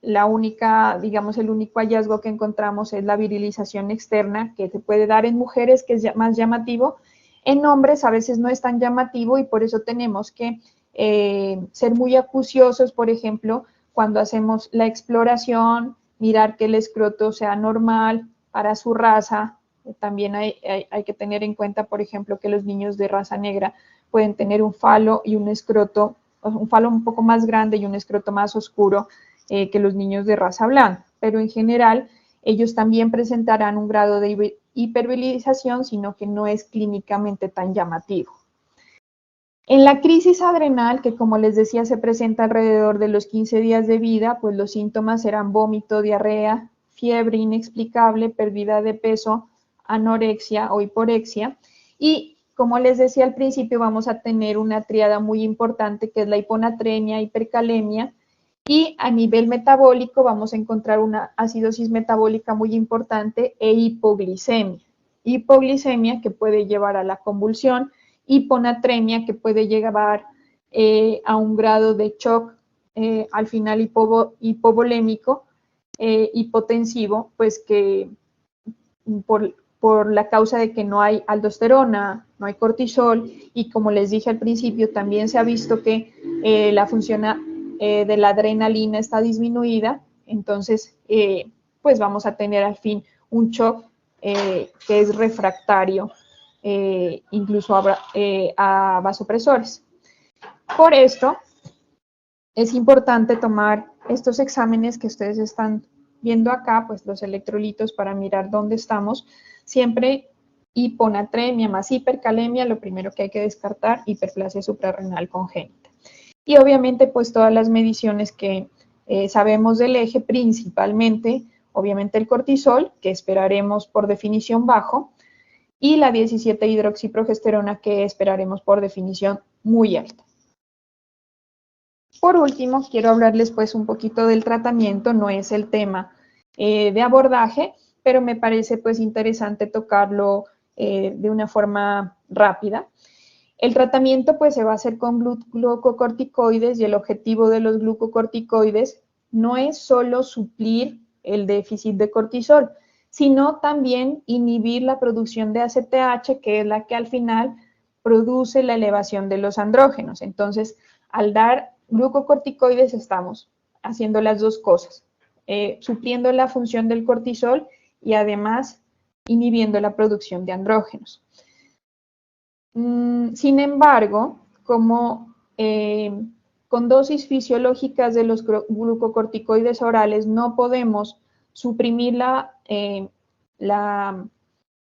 La única, digamos, el único hallazgo que encontramos es la virilización externa, que se puede dar en mujeres, que es más llamativo. En hombres a veces no es tan llamativo y por eso tenemos que ser muy acuciosos, por ejemplo, cuando hacemos la exploración, mirar que el escroto sea normal para su raza. También hay que tener en cuenta, por ejemplo, que los niños de raza negra pueden tener un falo y un escroto, un falo un poco más grande y un escroto más oscuro que los niños de raza blanca, pero en general ellos también presentarán un grado de hipervirilización, sino que no es clínicamente tan llamativo. En la crisis adrenal, que como les decía se presenta alrededor de los 15 días de vida, pues los síntomas serán vómito, diarrea, fiebre inexplicable, pérdida de peso, anorexia o hiporexia. Y como les decía al principio, vamos a tener una tríada muy importante que es la hiponatremia, hipercalemia, y a nivel metabólico vamos a encontrar una acidosis metabólica muy importante e hipoglicemia. Hipoglicemia que puede llevar a la convulsión, hiponatremia que puede llevar a un grado de shock al final hipovolémico, hipotensivo, pues que por la causa de que no hay aldosterona, no hay cortisol, y como les dije al principio, también se ha visto que la función de la adrenalina está disminuida, entonces pues vamos a tener al fin un shock que es refractario incluso a vasopresores. Por esto es importante tomar estos exámenes que ustedes están viendo acá, pues los electrolitos para mirar dónde estamos. Siempre hiponatremia más hipercalemia, lo primero que hay que descartar, hiperplasia suprarrenal congénita. Y obviamente pues todas las mediciones que sabemos del eje, principalmente obviamente el cortisol, que esperaremos por definición bajo, y la 17-hidroxiprogesterona, que esperaremos por definición muy alta. Por último, quiero hablarles pues un poquito del tratamiento, no es el tema de abordaje, pero me parece pues interesante tocarlo de una forma rápida. El tratamiento pues se va a hacer con glucocorticoides y el objetivo de los glucocorticoides no es solo suplir el déficit de cortisol, sino también inhibir la producción de ACTH, que es la que al final produce la elevación de los andrógenos. Entonces, al dar glucocorticoides estamos haciendo las dos cosas, supliendo la función del cortisol y además inhibiendo la producción de andrógenos. Sin embargo, como con dosis fisiológicas de los glucocorticoides orales no podemos suprimir la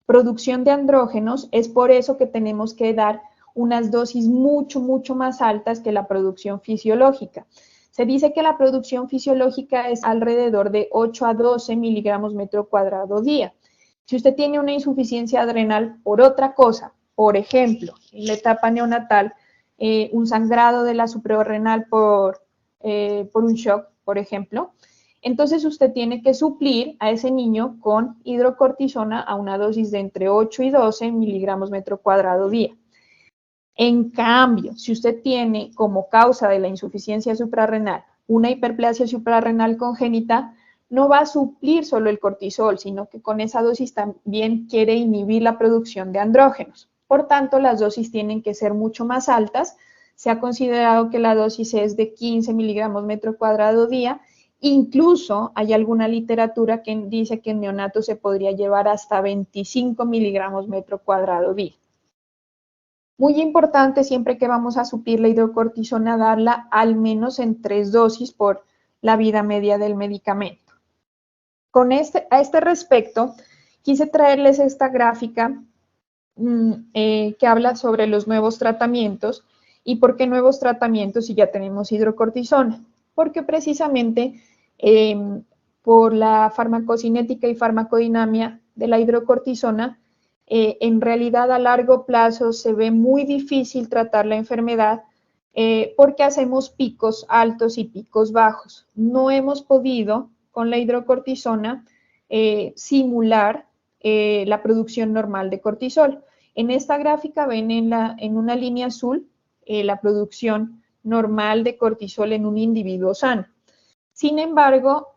producción de andrógenos, es por eso que tenemos que dar unas dosis mucho más altas que la producción fisiológica. Se dice que la producción fisiológica es alrededor de 8 a 12 miligramos metro cuadrado día. Si usted tiene una insuficiencia adrenal por otra cosa, por ejemplo, en la etapa neonatal, un sangrado de la suprarrenal por un shock, por ejemplo, entonces usted tiene que suplir a ese niño con hidrocortisona a una dosis de entre 8 y 12 miligramos metro cuadrado día. En cambio, si usted tiene como causa de la insuficiencia suprarrenal una hiperplasia suprarrenal congénita, no va a suplir solo el cortisol, sino que con esa dosis también quiere inhibir la producción de andrógenos. Por tanto, las dosis tienen que ser mucho más altas se ha considerado que la dosis es de 15 miligramos metro cuadrado día. Incluso hay alguna literatura que dice que en neonatos se podría llevar hasta 25 miligramos metro cuadrado día. Muy importante, siempre que vamos a suplir la hidrocortisona, darla al menos en 3 dosis por la vida media del medicamento. A este respecto, quise traerles esta gráfica que habla sobre los nuevos tratamientos. ¿Y por qué nuevos tratamientos si ya tenemos hidrocortisona? Porque precisamente por la farmacocinética y farmacodinamia de la hidrocortisona, en realidad a largo plazo se ve muy difícil tratar la enfermedad porque hacemos picos altos y picos bajos. No hemos podido con la hidrocortisona simular la producción normal de cortisol. En esta gráfica ven en una línea azul la producción normal de cortisol en un individuo sano. Sin embargo,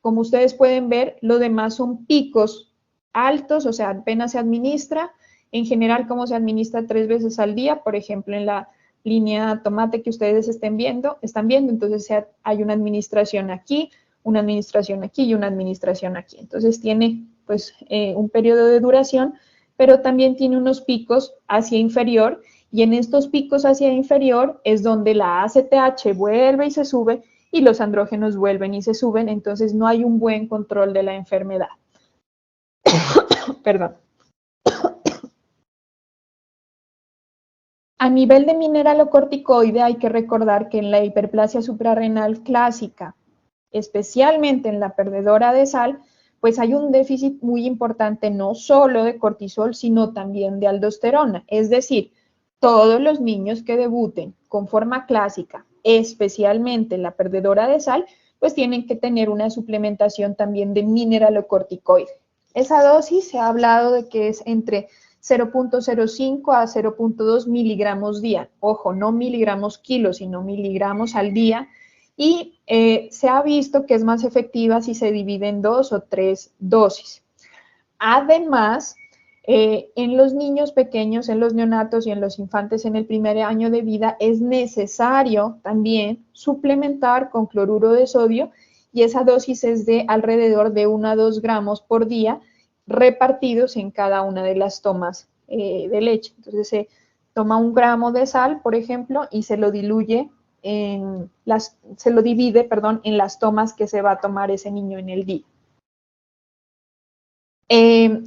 como ustedes pueden ver, lo demás son picos altos, o sea, apenas se administra. En general, como se administra 3 veces al día, por ejemplo, en la línea tomate que ustedes están viendo, entonces hay una administración aquí, una administración aquí y una administración aquí. Entonces tiene pues un periodo de duración, pero también tiene unos picos hacia inferior, y en estos picos hacia inferior es donde la ACTH vuelve y se sube y los andrógenos vuelven y se suben, entonces no hay un buen control de la enfermedad. Perdón. A nivel de mineralocorticoide hay que recordar que en la hiperplasia suprarrenal clásica, especialmente en la perdedora de sal, pues hay un déficit muy importante no solo de cortisol, sino también de aldosterona. Es decir, todos los niños que debuten con forma clásica, especialmente en la perdedora de sal, pues tienen que tener una suplementación también de mineralocorticoide. Esa dosis se ha hablado de que es entre 0.05 a 0.2 miligramos día. Ojo, no miligramos kilo, sino miligramos al día. Y se ha visto que es más efectiva si se divide en 2 o 3 dosis. Además, en los niños pequeños, en los neonatos y en los infantes en el primer año de vida, es necesario también suplementar con cloruro de sodio, y esa dosis es de alrededor de 1 a 2 gramos por día, repartidos en cada una de las tomas de leche. Entonces se toma 1 gramo de sal, por ejemplo, y se lo divide, en las tomas que se va a tomar ese niño en el día.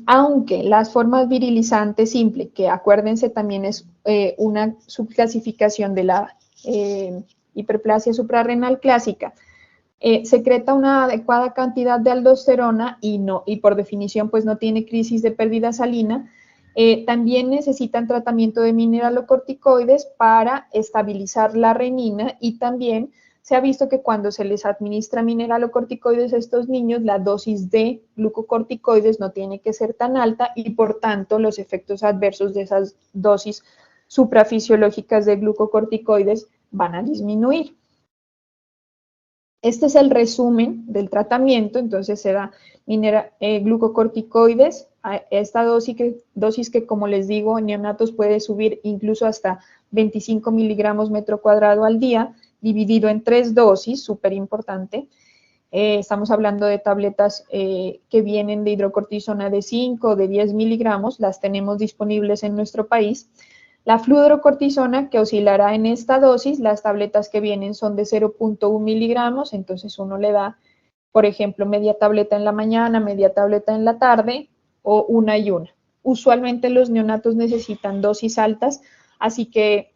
Aunque las formas virilizantes simple, que acuérdense también es una subclasificación de la hiperplasia suprarrenal clásica, secreta una adecuada cantidad de aldosterona y por definición pues no tiene crisis de pérdida salina, también necesitan tratamiento de mineralocorticoides para estabilizar la renina, y también se ha visto que cuando se les administra mineralocorticoides a estos niños, la dosis de glucocorticoides no tiene que ser tan alta y por tanto los efectos adversos de esas dosis suprafisiológicas de glucocorticoides van a disminuir. Este es el resumen del tratamiento. Entonces se da glucocorticoides, a esta dosis que, como les digo, en neonatos puede subir incluso hasta 25 miligramos metro cuadrado al día, dividido en 3 dosis, súper importante. Estamos hablando de tabletas que vienen de hidrocortisona de 5 o de 10 miligramos, las tenemos disponibles en nuestro país. La fludrocortisona, que oscilará en esta dosis, las tabletas que vienen son de 0.1 miligramos, entonces uno le da, por ejemplo, media tableta en la mañana, media tableta en la tarde, o una y una. Usualmente los neonatos necesitan dosis altas, así que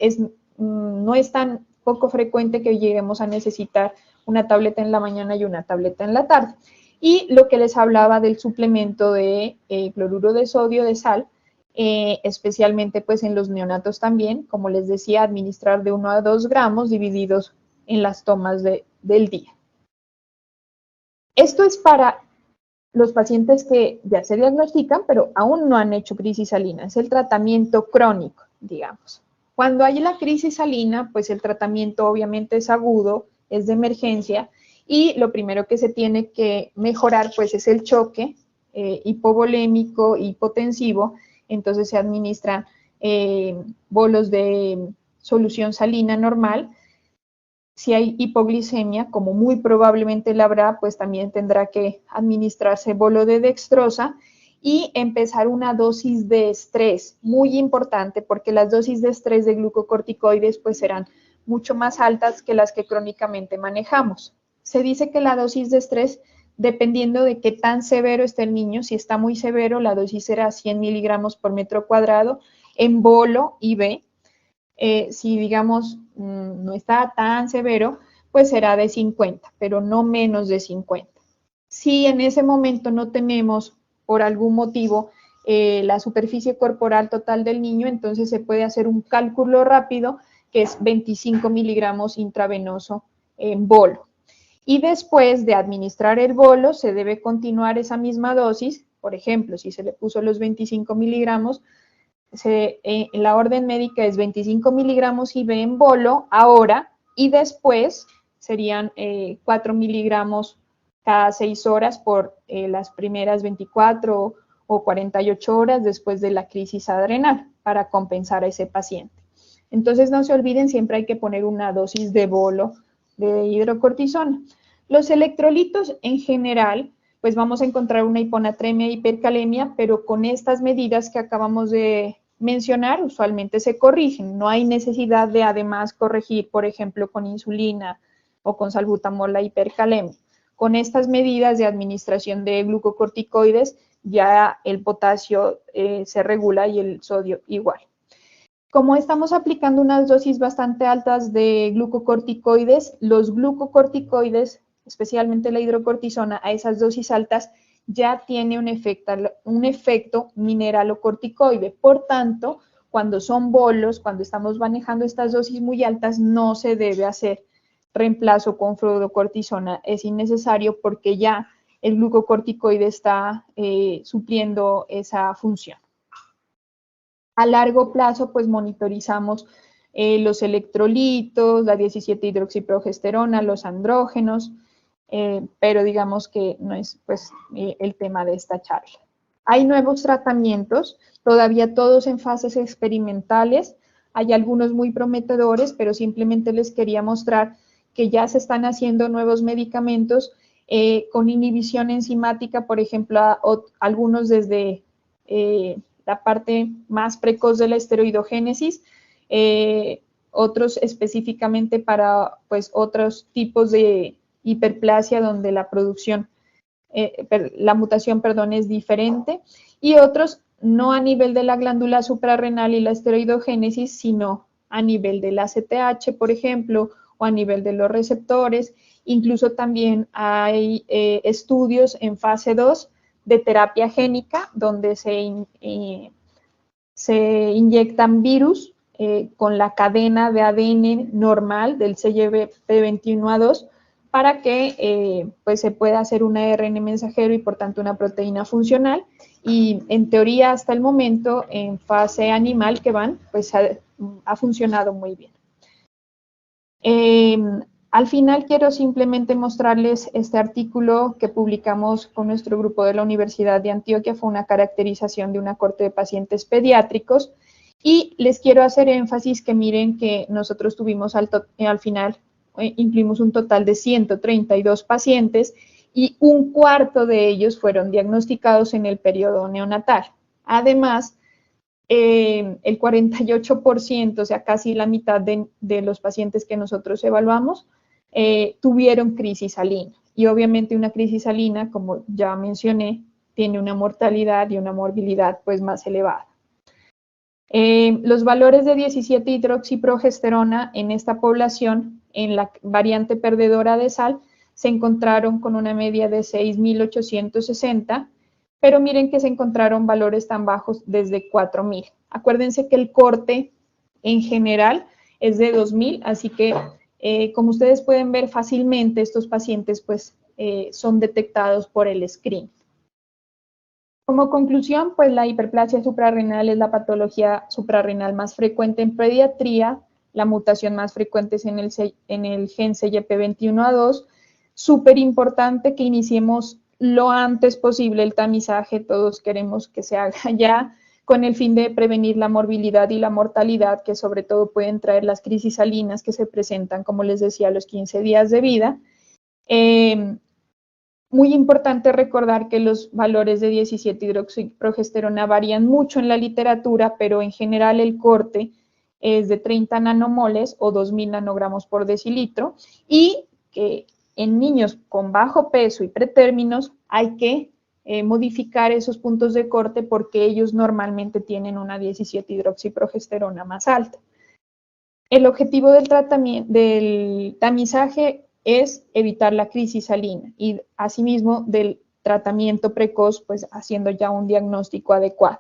no es tan poco frecuente que lleguemos a necesitar una tableta en la mañana y una tableta en la tarde. Y lo que les hablaba del suplemento de cloruro de sodio, de sal, especialmente pues en los neonatos también, como les decía, administrar de 1 a 2 gramos divididos en las tomas del día. Esto es para los pacientes que ya se diagnostican, pero aún no han hecho crisis salina. Es el tratamiento crónico, digamos. Cuando hay la crisis salina, pues el tratamiento obviamente es agudo, es de emergencia, y lo primero que se tiene que mejorar pues es el choque hipovolémico, hipotensivo. Entonces se administran bolos de solución salina normal. Si hay hipoglicemia, como muy probablemente la habrá, pues también tendrá que administrarse bolo de dextrosa y empezar una dosis de estrés, muy importante, porque las dosis de estrés de glucocorticoides pues serán mucho más altas que las que crónicamente manejamos. Se dice que la dosis de estrés, dependiendo de qué tan severo esté el niño, si está muy severo, la dosis será 100 miligramos por metro cuadrado en bolo IV. Si digamos no está tan severo, pues será de 50, pero no menos de 50. Si en ese momento no tenemos, por algún motivo, la superficie corporal total del niño, entonces se puede hacer un cálculo rápido, que es 25 miligramos intravenoso en bolo. Y después de administrar el bolo, se debe continuar esa misma dosis. Por ejemplo, si se le puso los 25 miligramos, la orden médica es 25 miligramos IV en bolo ahora, y después serían 4 miligramos cada 6 horas por las primeras 24 o 48 horas después de la crisis adrenal para compensar a ese paciente. Entonces no se olviden, siempre hay que poner una dosis de bolo de hidrocortisona. Los electrolitos en general, pues vamos a encontrar una hiponatremia e hipercalemia, pero con estas medidas que acabamos de mencionar, usualmente se corrigen. No hay necesidad de además corregir, por ejemplo, con insulina o con salbutamol la hipercalemia. Con estas medidas de administración de glucocorticoides, ya el potasio se regula y el sodio igual. Como estamos aplicando unas dosis bastante altas de glucocorticoides, los glucocorticoides, especialmente la hidrocortisona, a esas dosis altas ya tiene un efecto mineralocorticoide. Por tanto, cuando son bolos, cuando estamos manejando estas dosis muy altas, no se debe hacer reemplazo con fluorocortisona. Es innecesario porque ya el glucocorticoide está supliendo esa función. A largo plazo, pues monitorizamos los electrolitos, la 17-hidroxiprogesterona, los andrógenos, pero digamos que no es pues, el tema de esta charla. Hay nuevos tratamientos, todavía todos en fases experimentales, hay algunos muy prometedores, pero simplemente les quería mostrar que ya se están haciendo nuevos medicamentos con inhibición enzimática, por ejemplo, algunos desde la parte más precoz de la esteroidogénesis, otros específicamente para pues, otros tipos de hiperplasia donde la producción, la mutación, perdón, es diferente, y otros no a nivel de la glándula suprarrenal y la esteroidogénesis, sino a nivel del ACTH, por ejemplo, o a nivel de los receptores. Incluso también hay estudios en fase 2 de terapia génica, donde se inyectan virus con la cadena de ADN normal del CYP21A2 para que pues se pueda hacer un ARN mensajero y por tanto una proteína funcional. Y en teoría hasta el momento en fase animal que van, pues ha funcionado muy bien. Al final quiero simplemente mostrarles este artículo que publicamos con nuestro grupo de la Universidad de Antioquia. Fue una caracterización de una corte de pacientes pediátricos y les quiero hacer énfasis que miren que nosotros tuvimos al final, incluimos un total de 132 pacientes y un cuarto de ellos fueron diagnosticados en el periodo neonatal. Además, el 48%, o sea, casi la mitad de los pacientes que nosotros evaluamos, tuvieron crisis salina. Y obviamente una crisis salina, como ya mencioné, tiene una mortalidad y una morbilidad pues más elevada. Los valores de 17-hidroxiprogesterona en esta población, en la variante perdedora de sal, se encontraron con una media de 6.860, pero miren que se encontraron valores tan bajos desde 4.000. Acuérdense que el corte en general es de 2.000, así que como ustedes pueden ver fácilmente, estos pacientes pues son detectados por el screen. Como conclusión, pues la hiperplasia suprarrenal es la patología suprarrenal más frecuente en pediatría, la mutación más frecuente es en el gen CYP21A2. Súper importante que iniciemos lo antes posible el tamizaje, todos queremos que se haga ya, con el fin de prevenir la morbilidad y la mortalidad que sobre todo pueden traer las crisis salinas que se presentan, como les decía, a los 15 días de vida. Muy importante recordar que los valores de 17-hidroxiprogesterona varían mucho en la literatura, pero en general el corte es de 30 nanomoles o 2.000 nanogramos por decilitro, y que en niños con bajo peso y pretérminos hay que modificar esos puntos de corte porque ellos normalmente tienen una 17-hidroxiprogesterona más alta. El objetivo del tamizaje es evitar la crisis salina y asimismo del tratamiento precoz, pues haciendo ya un diagnóstico adecuado.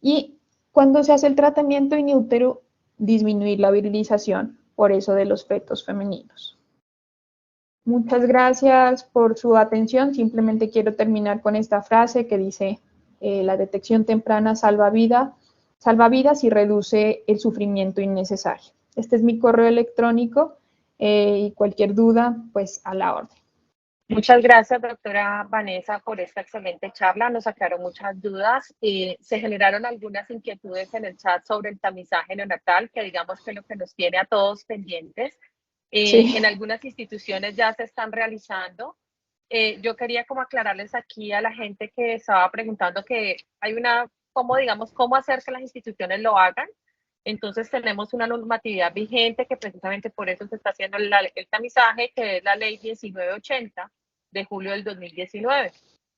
Y cuando se hace el tratamiento in útero, disminuir la virilización, por eso de los fetos femeninos. Muchas gracias por su atención. Simplemente quiero terminar con esta frase que dice, la detección temprana salva vidas y reduce el sufrimiento innecesario. Este es mi correo electrónico y cualquier duda, pues a la orden. Muchas gracias, doctora Vanessa, por esta excelente charla. Nos aclaró muchas dudas. Se generaron algunas inquietudes en el chat sobre el tamizaje neonatal, que digamos que lo que nos tiene a todos pendientes. Sí. En algunas instituciones ya se están realizando. Yo quería como aclararles aquí a la gente que estaba preguntando que hay una, cómo hacer que las instituciones lo hagan. Entonces tenemos una normatividad vigente que precisamente por eso se está haciendo el tamizaje, que es la ley 1980 de julio del 2019,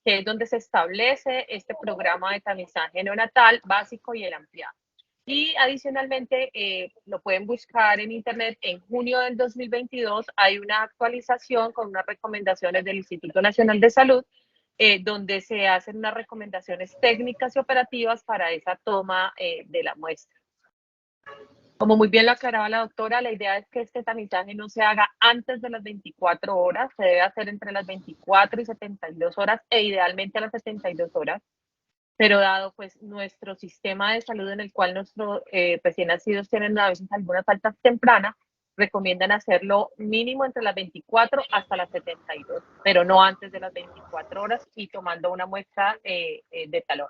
que es donde se establece este programa de tamizaje neonatal básico y el ampliado. Y adicionalmente, lo pueden buscar en internet, en junio del 2022 hay una actualización con unas recomendaciones del Instituto Nacional de Salud, donde se hacen unas recomendaciones técnicas y operativas para esa toma de la muestra. Como muy bien lo aclaraba la doctora, la idea es que este tamizaje no se haga antes de las 24 horas, se debe hacer entre las 24 y 72 horas e idealmente a las 72 horas. Pero dado pues nuestro sistema de salud en el cual nuestros recién nacidos tienen a veces algunas faltas tempranas, recomiendan hacerlo mínimo entre las 24 hasta las 72, pero no antes de las 24 horas y tomando una muestra de talón.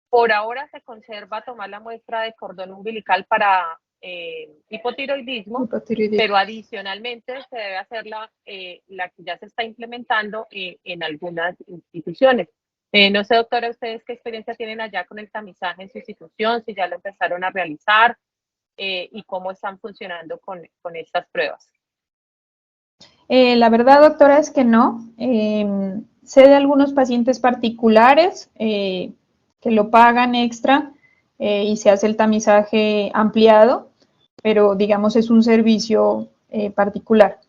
Por ahora se conserva tomar la muestra de cordón umbilical para hipotiroidismo, pero adicionalmente se debe hacer la que ya se está implementando en algunas instituciones. No sé, doctora, ustedes qué experiencia tienen allá con el tamizaje en su institución, si ya lo empezaron a realizar y cómo están funcionando con estas pruebas. La verdad, doctora, es que no. Sé de algunos pacientes particulares que lo pagan extra y se hace el tamizaje ampliado, pero digamos es un servicio particular.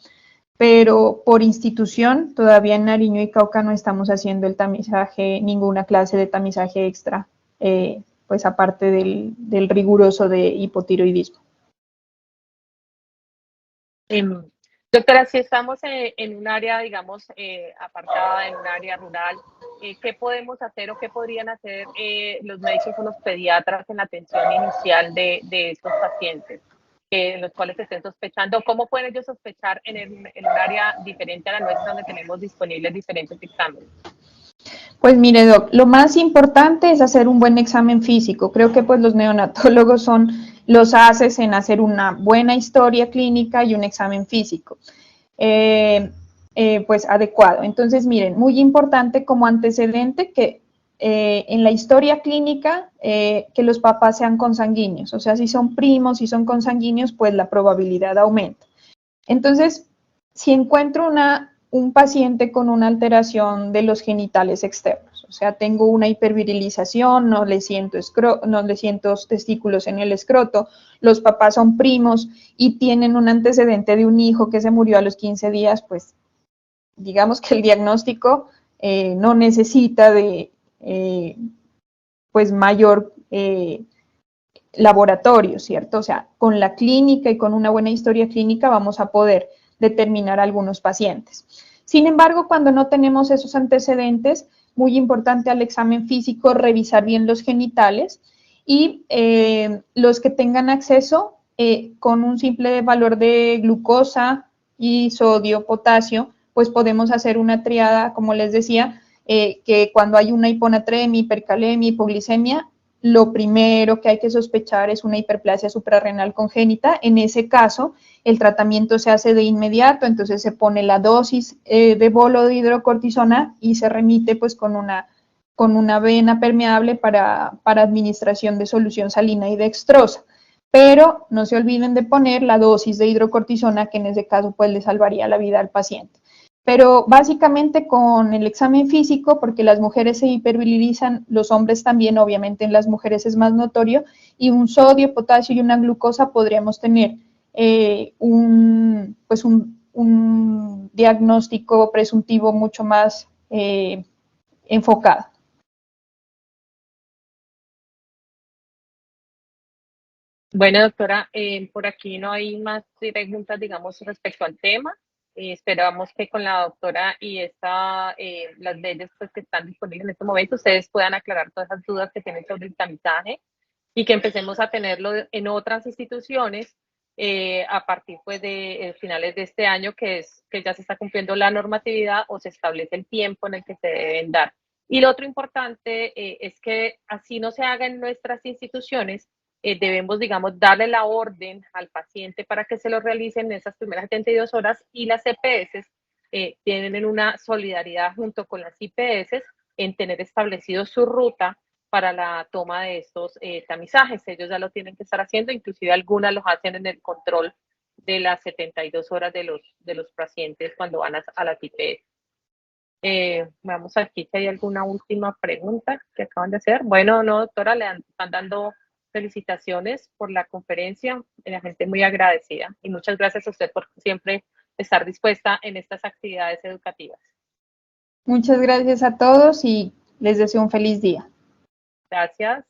Pero por institución, todavía en Nariño y Cauca no estamos haciendo el tamizaje, ninguna clase de tamizaje extra, pues aparte del riguroso de hipotiroidismo. Doctora, si estamos en un área, digamos, apartada, en un área rural, ¿qué podemos hacer o qué podrían hacer los médicos o los pediatras en la atención inicial de estos pacientes en los cuales estén sospechando? ¿Cómo pueden ellos sospechar en un área diferente a la nuestra donde tenemos disponibles diferentes exámenes? Pues mire, doc, lo más importante es hacer un buen examen físico. Creo que pues los neonatólogos son los haces en hacer una buena historia clínica y un examen físico, pues adecuado. Entonces, miren, muy importante como antecedente que en la historia clínica que los papás sean consanguíneos, o sea, si son primos, si son consanguíneos, pues la probabilidad aumenta. Entonces, si encuentro un paciente con una alteración de los genitales externos, o sea, tengo una hipervirilización, no le siento testículos en el escroto, los papás son primos y tienen un antecedente de un hijo que se murió a los 15 días, pues digamos que el diagnóstico no necesita de pues mayor laboratorio, ¿cierto? O sea, con la clínica y con una buena historia clínica vamos a poder determinar algunos pacientes. Sin embargo, cuando no tenemos esos antecedentes, muy importante al examen físico revisar bien los genitales y los que tengan acceso con un simple valor de glucosa y sodio, potasio, pues podemos hacer una triada, como les decía, que cuando hay una hiponatremia, hipercalemia, hipoglicemia, lo primero que hay que sospechar es una hiperplasia suprarrenal congénita. En ese caso, el tratamiento se hace de inmediato, entonces se pone la dosis de bolo de hidrocortisona y se remite pues con una vena permeable para administración de solución salina y dextrosa. Pero no se olviden de poner la dosis de hidrocortisona, que en ese caso pues le salvaría la vida al paciente. Pero básicamente con el examen físico, porque las mujeres se hiperbilirizan, los hombres también, obviamente en las mujeres es más notorio, y un sodio, potasio y una glucosa podríamos tener un diagnóstico presuntivo mucho más enfocado. Bueno, doctora, por aquí no hay más preguntas, digamos, respecto al tema. Esperamos que con la doctora y las leyes pues, que están disponibles en este momento, ustedes puedan aclarar todas esas dudas que tienen sobre el tamizaje y que empecemos a tenerlo en otras instituciones a partir pues, de finales de este año, que ya se está cumpliendo la normatividad o se establece el tiempo en el que se deben dar. Y lo otro importante es que así no se haga en nuestras instituciones, debemos, digamos, darle la orden al paciente para que se lo realicen en esas primeras 72 horas y las EPS tienen una solidaridad junto con las IPS en tener establecido su ruta para la toma de estos tamizajes. Ellos ya lo tienen que estar haciendo, inclusive algunas los hacen en el control de las 72 horas de los pacientes cuando van a las IPS. Vamos aquí si hay alguna última pregunta que acaban de hacer. Bueno, no, doctora, están dando felicitaciones por la conferencia, la gente muy agradecida y muchas gracias a usted por siempre estar dispuesta en estas actividades educativas. Muchas gracias a todos y les deseo un feliz día. Gracias.